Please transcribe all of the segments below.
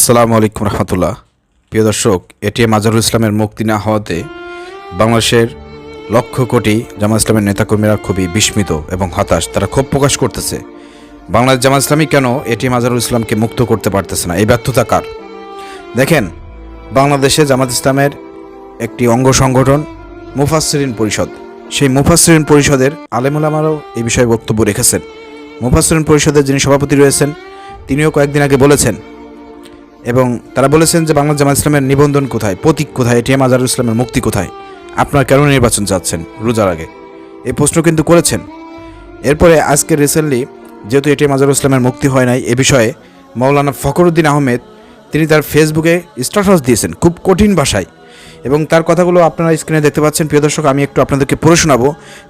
আসসালামু আলাইকুম রহমতুল্লাহ। প্রিয় দর্শক, এটিএম আজহারুল ইসলামের মুক্তি না হওয়াতে বাংলাদেশের লক্ষ কোটি জামাত ইসলামের নেতাকর্মীরা খুবই বিস্মিত এবং হতাশ। তারা ক্ষোভ প্রকাশ করতেছে, বাংলাদেশ জামাত ইসলামী কেন এটিএম আজহারুল ইসলামকে মুক্ত করতে পারতেছে না, এই ব্যর্থতা কার? দেখেন, বাংলাদেশে জামাত ইসলামের একটি অঙ্গ সংগঠন মুফাসসিরিন পরিষদ, সেই মুফাসসিরিন পরিষদের আলেমুলামারাও এই বিষয়ে বক্তব্য রেখেছেন। মুফাসসিরিন পরিষদের যিনি সভাপতি রয়েছেন তিনিও কয়েকদিন আগে বলেছেন, এবং তারা বলেছেন যে বাংলাদেশ জামাত ইসলামের নিবন্ধন কোথায়, প্রতীক কোথায়, এটিএম আজহারুল ইসলামের মুক্তি কোথায়, আপনারা কেন নির্বাচন চাচ্ছেন রোজার আগে, এই প্রশ্ন কিন্তু করেছেন। এরপরে আজকে রিসেন্টলি যেহেতু এটিএম আজহারুল ইসলামের মুক্তি হয় নাই, এ বিষয়ে মাওলানা ফখরুদ্দিন আহমেদ তিনি তার ফেসবুকে স্ট্যাটাস দিয়েছেন খুব কঠিন ভাষায়, এবং তার কথাগুলো আপনারা স্ক্রিনে দেখতে পাচ্ছেন। প্রিয় দর্শক, আমি একটু আপনাদেরকে পড়ে শোনাবো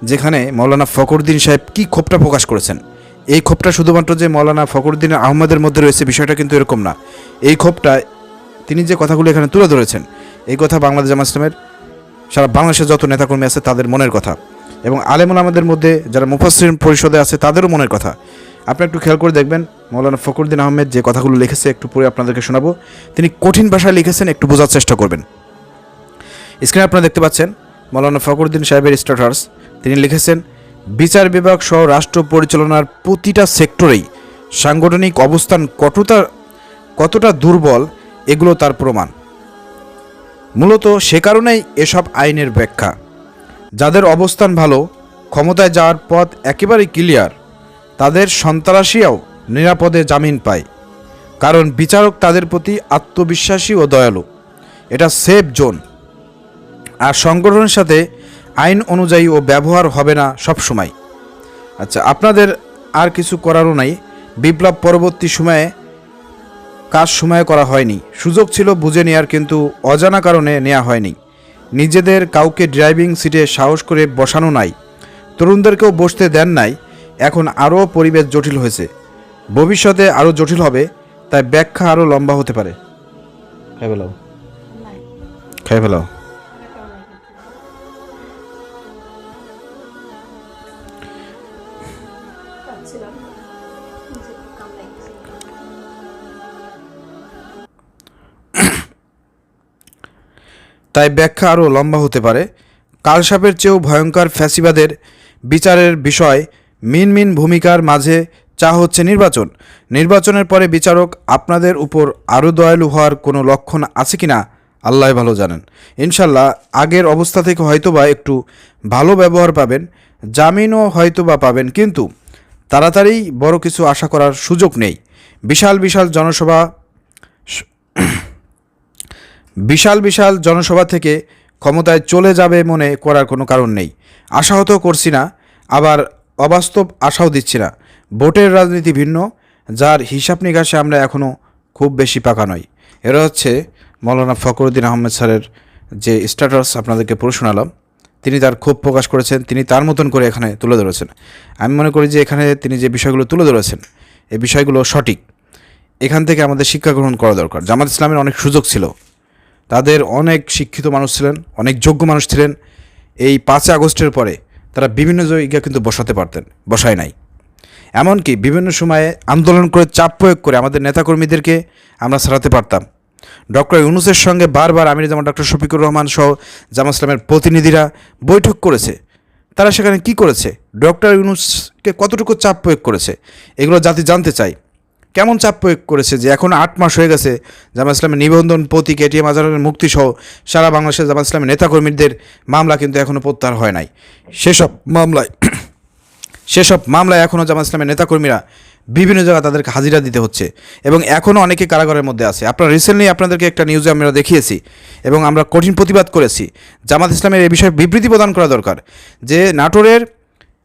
যেখানে মাওলানা ফখরুদ্দিন সাহেব কী ক্ষোভটা প্রকাশ করেছেন। এই ক্ষোভটা শুধুমাত্র যে মাওলানা ফখরুদ্দিন আহমেদের মধ্যে রয়েছে বিষয়টা কিন্তু এরকম না। এই ক্ষোভটা তিনি যে কথাগুলো এখানে তুলে ধরেছেন, এই কথা বাংলাদেশ জামাত ইসলামের সারা বাংলাদেশের যত নেতাকর্মী আছে তাদের মনের কথা, এবং আলেমুলামাদের মধ্যে যারা মুফাসসিরিন পরিষদে আছে তাদেরও মনের কথা। আপনি একটু খেয়াল করে দেখবেন মাওলানা ফখরুদ্দিন আহমেদ যে কথাগুলো লিখেছে, একটু পরে আপনাদেরকে শোনাবো। তিনি কঠিন ভাষায় লিখেছেন, একটু বোঝার চেষ্টা করবেন। স্ক্রিনে আপনারা দেখতে পাচ্ছেন মাওলানা ফখরুদ্দিন সাহেবের স্ট্যাটাস। তিনি লিখেছেন, বিচার বিভাগ সহ রাষ্ট্র পরিচালনার প্রতিটা সেক্টরেই সাংগঠনিক অবস্থান কতটা দুর্বল, এগুলো তার প্রমাণ। মূলত সে কারণেই এসব আইনের ব্যাখ্যা। যাদের অবস্থান ভালো, ক্ষমতায় যাওয়ার পথ একেবারেই ক্লিয়ার, তাদের সন্ত্রাসীও নিরাপদে জামিন পায়, কারণ বিচারক তাদের প্রতি আত্মবিশ্বাসী ও দয়ালু। এটা সেফ জোন। আর সংগঠনের সাথে আইন অনুযায়ী ও ব্যবহার হবে না সব সময়। আচ্ছা, আপনাদের আর কিছু করারও নাই। বিপ্লব পরবর্তী সময়ে কাজ সময়ে করা হয়নি, সুযোগ ছিল বুঝে নেওয়ার, কিন্তু অজানা কারণে নেওয়া হয়নি। নিজেদের কাউকে ড্রাইভিং সিটে সাহস করে বসানো নাই, তরুণদেরকেও বসতে দেন নাই। এখন আরও পরিবেশ জটিল হয়েছে, ভবিষ্যতে আরও জটিল হবে, তাই ব্যাখ্যা আরও লম্বা হতে পারে। খাই ফেলাও। তাই ব্যাখ্যা আরও লম্বা হতে পারে। কালসাপের চেয়েও ভয়ঙ্কর ফ্যাসিবাদের বিচারের বিষয় মিন ভূমিকার মাঝে চা হচ্ছে নির্বাচন। নির্বাচনের পরে বিচারক আপনাদের উপর আরও দয়ালু হওয়ার কোনো লক্ষণ আছে কি না আল্লাহ ভালো জানেন। ইনশাল্লাহ আগের অবস্থা থেকে হয়তোবা একটু ভালো ব্যবহার পাবেন, জামিনও হয়তোবা পাবেন, কিন্তু তাড়াতাড়ি বড় কিছু আশা করার সুযোগ নেই। বিশাল বিশাল জনসভা থেকে ক্ষমতায় চলে যাবে মনে করার কোনো কারণ নেই। আশাহত করছি না, আবার অবাস্তব আশাও দিচ্ছি না। ভোটের রাজনীতি ভিন্ন, যার হিসাব নিকাশে আমরা এখনও খুব বেশি পাকা নই। এরা হচ্ছে মাওলানা ফখরুদ্দিন আহমেদ স্যারের যে স্ট্যাটাস আপনাদেরকে পড়ে শোনালাম। তিনি তার ক্ষোভ প্রকাশ করেছেন, তিনি তার মতন করে এখানে তুলে ধরেছেন। আমি মনে করি যে এখানে তিনি যে বিষয়গুলো তুলে ধরেছেন, এই বিষয়গুলো সঠিক। এখান থেকে আমাদের শিক্ষা গ্রহণ করা দরকার। জামাত ইসলামের অনেক সুযোগ ছিল, তাদের অনেক শিক্ষিত মানুষ ছিলেন, অনেক যোগ্য মানুষ ছিলেন। এই 5 আগস্টের পরে তারা বিভিন্ন জায়গায় কিন্তু বসাতে পারতেন, বসায় নাই। এমনকি বিভিন্ন সময়ে আন্দোলন করে চাপ প্রয়োগ করে আমাদের নেতাকর্মীদেরকে আমরা ছাড়াতে পারতাম। ডক্টর ইউনূসের সঙ্গে বারবার আমির জামান ডক্টর শফিকুর রহমান সহ জামাত ইসলামের প্রতিনিধিরা বৈঠক করেছে। তারা সেখানে কি করেছে, ডক্টর ইউনূসকে কতটুকু চাপ প্রয়োগ করেছে, এগুলো জাতি জানতে চায়। কেমন চাপ প্রয়োগ করেছে যে এখন 8 মাস হয়ে গেছে জামাত ইসলামের নিবন্ধন, প্রতীক, এটিএম আজহারের মুক্তি সহ সারা বাংলাদেশের জামাত ইসলামের নেতাকর্মীদের মামলা কিন্তু এখনও প্রত্যাহার হয় নাই। সেসব মামলায় এখনও জামাত ইসলামের নেতাকর্মীরা বিভিন্ন জায়গায় তাদেরকে হাজিরা দিতে হচ্ছে, এবং এখনও অনেকে কারাগারের মধ্যে আছে। আপনারা রিসেন্টলি আপনাদেরকে একটা নিউজে আমরা দেখিয়েছি, এবং আমরা কঠিন প্রতিবাদ করেছি। জামাত ইসলামের এই বিষয়ে বিবৃতি প্রদান করা দরকার যে নাটোরের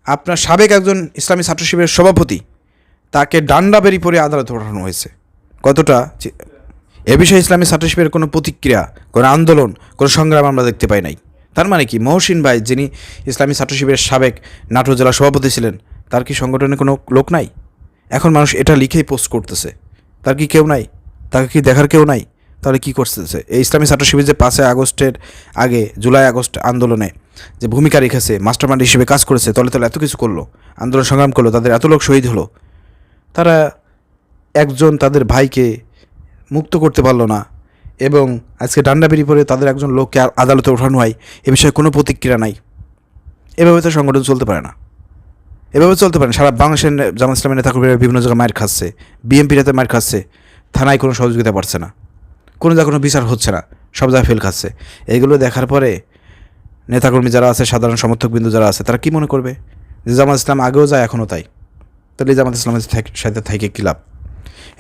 আপনার সাবেক একজন ইসলামী ছাত্র শিবিরের সভাপতি, তাকে ডান্ডা বেরি পরে আদালতে পাঠানো হয়েছে। কতটা এ বিষয়ে ইসলামী ছাত্র শিবিরের কোনো প্রতিক্রিয়া, কোনো আন্দোলন, কোনো সংগ্রাম আমরা দেখতে পাই নাই। তার মানে কি, মহসিন ভাই যিনি ইসলামী ছাত্র শিবিরের সাবেক নাটোর জেলা সভাপতি ছিলেন, তার কি সংগঠনে কোনো লোক নাই? এখন মানুষ এটা লিখেই পোস্ট করতেছে, তার কি কেউ নাই? তাকে কি দেখার কেউ নাই? তাহলে কি করতেছে এই ইসলামী ছাত্র শিবির যে 5 আগস্টের আগে জুলাই আগস্ট আন্দোলনে যে ভূমিকা রেখেছে, মাস্টারমাইন্ড হিসেবে কাজ করেছে, তলে এত কিছু করলো, আন্দোলন সংগ্রাম করলো, তাদের এত লোক শহীদ হলো, তারা একজন তাদের ভাইকে মুক্ত করতে পারলো না এবং আজকে ডান্ডা বেরিয়ে পড়ে তাদের একজন লোককে আদালতে ওঠানো হয়, এ বিষয়ে কোনো প্রতিক্রিয়া নাই। এভাবে তো সংগঠন চলতে পারে না, এভাবে চলতে পারে না। সারা বাংলাদেশের জামাত ইসলামের নেতাকর্মীরা বিভিন্ন জায়গায় মার খাচ্ছে, বিএনপির হাতে মার খাচ্ছে, থানায় কোনো সহযোগিতা পাচ্ছে না, কোনো জায়গায় কোনো বিচার হচ্ছে না, সব জায়গায় ফেল খাচ্ছে। এইগুলো দেখার পরে নেতাকর্মী যারা আছে, সাধারণ সমর্থকবৃন্দ যারা আছে, তারা কী মনে করবে যে জামাত ইসলাম আগেও যায় এখনও তাই? তাহলে এই জামাত ইসলামের সাথে থেকে কী লাভ?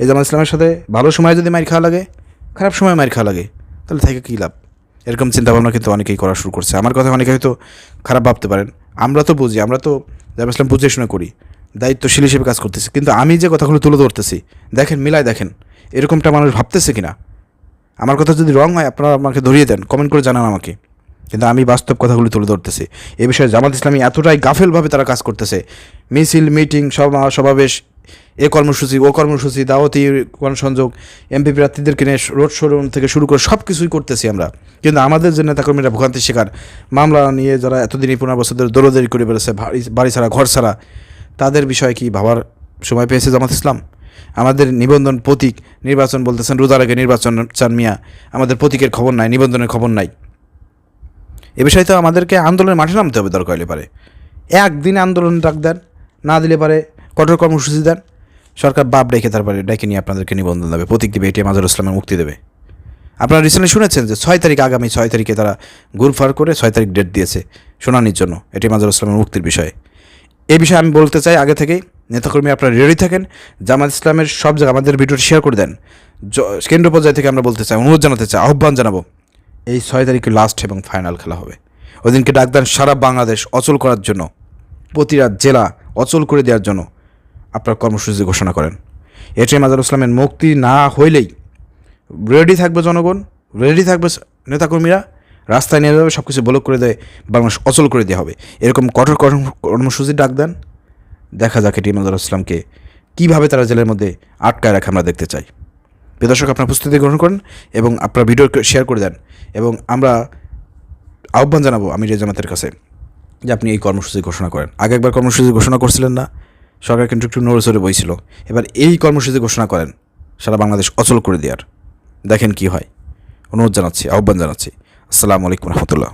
এই জামাত ইসলামের সাথে ভালো সময় যদি মার খাওয়া লাগে, খারাপ সময় মার খাওয়া লাগে, তাহলে থেকে কী লাভ? এরকম চিন্তাভাবনা কিন্তু অনেকেই করা শুরু করছে। আমার কথা অনেকে হয়তো খারাপ ভাবতে পারেন, আমরা তো বুঝি, আমরা তো জামাত ইসলাম বুঝে শুনে করি, দায়িত্বশীল হিসেবে কাজ করতেছি। কিন্তু আমি যে কথাগুলো তুলে ধরতেছি, দেখেন, মিলায় দেখেন, এরকমটা মানুষ ভাবতেছে কিনা। আমার কথা যদি রং হয় আপনারা আমাকে ধরিয়ে দেন, কমেন্ট করে জানান আমাকে। কিন্তু আমি বাস্তব কথাগুলি তুলে ধরতেছি। এ বিষয়ে জামাত ইসলামী এতটাই গাফেলভাবে তারা কাজ করতেছে, মিছিল, মিটিং, সমাবেশ, এ কর্মসূচি, ও কর্মসূচি, দাওয়াতি গণসংযোগ, এমপি প্রার্থীদেরকে নিয়ে রোড শোরুম থেকে শুরু করে সব কিছুই করতেছি আমরা। কিন্তু আমাদের যে নেতাকর্মীরা ভোগান্তির শিকার, মামলা নিয়ে যারা এতদিনই 15 বছর ধরে দৌড়দৌড়ি করে বেড়েছে, বাড়ি ছাড়া ঘর ছাড়া, তাদের বিষয়ে কি ভাবার সময় পেয়েছে জামাত ইসলাম? আমাদের নিবন্ধন প্রতীক নির্বাচন বলতেছেন, রোজার আগে নির্বাচন চান মিয়া, আমাদের প্রতীকের খবর নাই, নিবন্ধনের খবর নাই। এ বিষয়ে তো আমাদেরকে আন্দোলনের মাঠে নামতে হবে দরকার হলে পারে। একদিন আন্দোলন ডাক দেন, না দিলে পারে কঠোর কর্মসূচি দেন, সরকার বাপ ডেকে তারপরে ডেকে নিয়ে আপনাদেরকে নিবন্ধন দেবে, প্রতীক দেবে, এটিএম আজহারুল ইসলামের মুক্তি দেবে। আপনারা রিসেন্টলি শুনেছেন যে 6 তারিখ, আগামী 6 তারিখে তারা গুরফার করে 6 তারিখ ডেট দিয়েছে শুনানির জন্য এটিএম আজহারুল ইসলামের মুক্তির বিষয়ে। এই বিষয়ে আমি বলতে চাই আগে থেকেই, নেতাকর্মী আপনারা রেডি থাকেন। জামাত ইসলামের সব জায়গায় আমাদের ভিডিওটি শেয়ার করে দেন। কেন্দ্র পর্যায় থেকে আমরা বলতে চাই, অনুরোধ জানাতে চাই, আহ্বান জানাবো, এই 6 তারিখে লাস্ট এবং ফাইনাল খেলা হবে। ওদিনকে ডাক দেন সারা বাংলাদেশ অচল করার জন্য, প্রতিটা জেলা অচল করে দেওয়ার জন্য আপনার কর্মসূচি ঘোষণা করেন। এটিএম আজহারুল ইসলামের মুক্তি না হইলেই রেডি থাকবে জনগণ, রেডি থাকবে নেতাকর্মীরা, রাস্তায় নিয়ে যাবে, সব কিছু ব্লক করে দেয়, বাংলাদেশ অচল করে দেওয়া হবে। এরকম কঠোর কর্মসূচি ডাক দেন, দেখা যাক এটিএম আজহারুল ইসলামকে কীভাবে তারা জেলের মধ্যে আটকায় রাখে আমরা দেখতে চাই। প্রিয় দর্শক, আপনার প্রস্তুতি গ্রহণ করেন এবং আপনার ভিডিও শেয়ার করে দেন, এবং আমরা আহ্বান জানাবো আমির জামাতের কাছে যে আপনি এই কর্মসূচি ঘোষণা করেন। আগে একবার কর্মসূচি ঘোষণা করছিলেন না, সরকার কিন্তু একটু নড়েচড়ে বইছিল, এবার এই কর্মসূচি ঘোষণা করেন সারা বাংলাদেশ অচল করে দেওয়ার। দেখেন কি হয়। অনুরোধ জানাচ্ছি, আহ্বান জানাচ্ছি। আসসালামু আলাইকুম রহমতুল্লাহ।